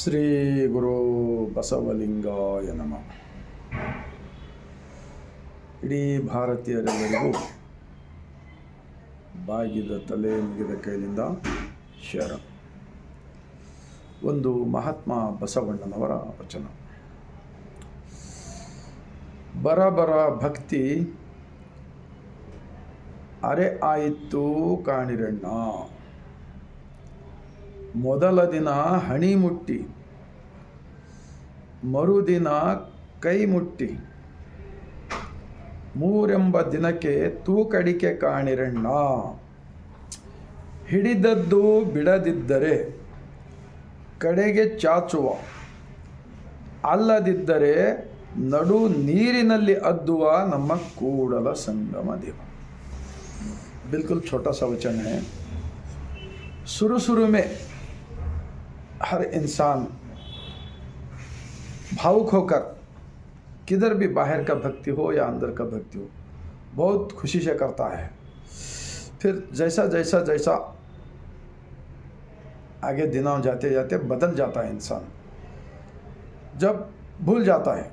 ಶ್ರೀ ಗುರು ಬಸವಲಿಂಗಾಯ ನಮಃ. ಇಡೀ ಭಾರತೀಯರೆಲ್ಲರಿಗೂ ಬಾಗಿದ ತಲೆ ಮುಗಿದ ಕೈಲಿಂದ ಶರಣ. ಒಂದು ಮಹಾತ್ಮ ಬಸವಣ್ಣನವರ ವಚನ. ಬರಬರ ಭಕ್ತಿ ಅರೆ ಆಯಿತು ಕಾಣಿರಣ್ಣ, ಮೊದಲ ದಿನ ಹಣಿ ಮುಟ್ಟಿ ಮರುದಿನ ಕೈ ಮುಟ್ಟಿ, ಮೂರೆಂಬ ದಿನಕ್ಕೆ ತೂಕಡಿಕೆ ಕಾಣಿರಣ್ಣ. ಹಿಡಿದದ್ದು ಬಿಡದಿದ್ದರೆ ಕಡೆಗೆ ಚಾಚುವ, ಅಲ್ಲದಿದ್ದರೆ ನಡು ನೀರಿನಲ್ಲಿ ಅದ್ದುವ ನಮ್ಮ ಕೂಡಲ ಸಂಗಮ ದೇವ. बिल्कुल छोटा सा वचन है. शुरू में हर इंसान भावुक होकर, किधर भी बाहर का भक्ति हो या अंदर का भक्ति हो, बहुत खुशी से करता है. फिर जैसा जैसा जैसा आगे दिनों जाते जाते बदल जाता है इंसान. जब भूल जाता है,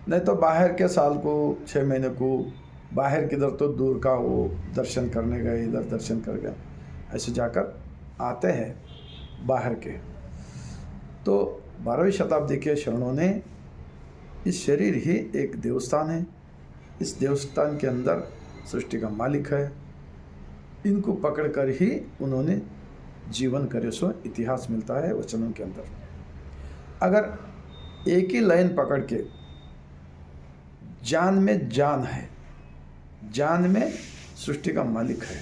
नहीं तो बाहर के साल को 6 महीने को बाहर किधर तो दूर का वो दर्शन करने गए, इधर दर्शन कर गए, ऐसे जाकर आते हैं बाहर के. तो 12वीं शताब्दी के शरणों ने इस शरीर ही एक देवस्थान है, इस देवस्थान के अंदर सृष्टि का मालिक है, इनको पकड़कर ही उन्होंने जीवन करे. सो इतिहास मिलता है वचनों के अंदर. अगर एक ही लाइन पकड़ के, जान में जान है, जान में सृष्टि का मालिक है,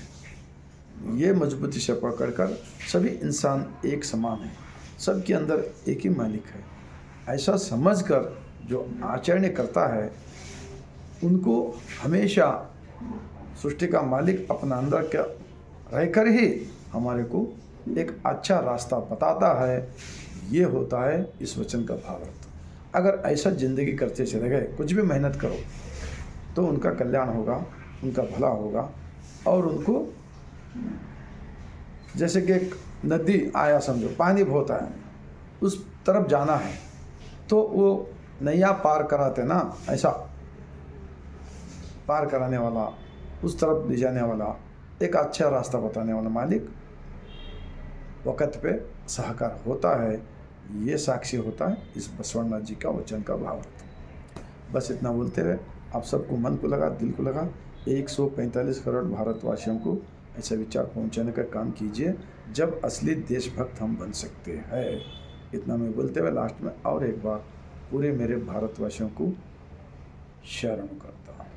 ये मजबूती से पकड़कर सभी इंसान एक समान है, सबके अंदर एक ही मालिक है, ऐसा समझकर जो आचरण करता है उनको हमेशा सृष्टि का मालिक अपना अंदर का रहकर ही हमारे को एक अच्छा रास्ता बताता है. ये होता है इस वचन का भावार्थ. अगर ऐसा ज़िंदगी करते चले गए, कुछ भी मेहनत करो तो उनका कल्याण होगा, उनका भला होगा. और उनको जैसे कि एक नदी आया, समझो पानी बहुत आया, उस तरफ जाना है तो वो नैया पार कराते ना, ऐसा पार कराने वाला, उस तरफ ले जाने वाला, एक अच्छा रास्ता बताने वाला मालिक वक़्त पे सहकार होता है. ये साक्षी होता है इस बसवण्णा जी का वचन का भावार्थ. बस इतना बोलते हुए आप सबको मन को लगा, दिल को लगा, 145 करोड़ भारतवासियों को ऐसा विचार पहुंचाने का काम कीजिए, जब असली देशभक्त हम बन सकते हैं. इतना मैं बोलते हुए लास्ट में और एक बार पूरे मेरे भारतवासियों को शरण करता हूँ.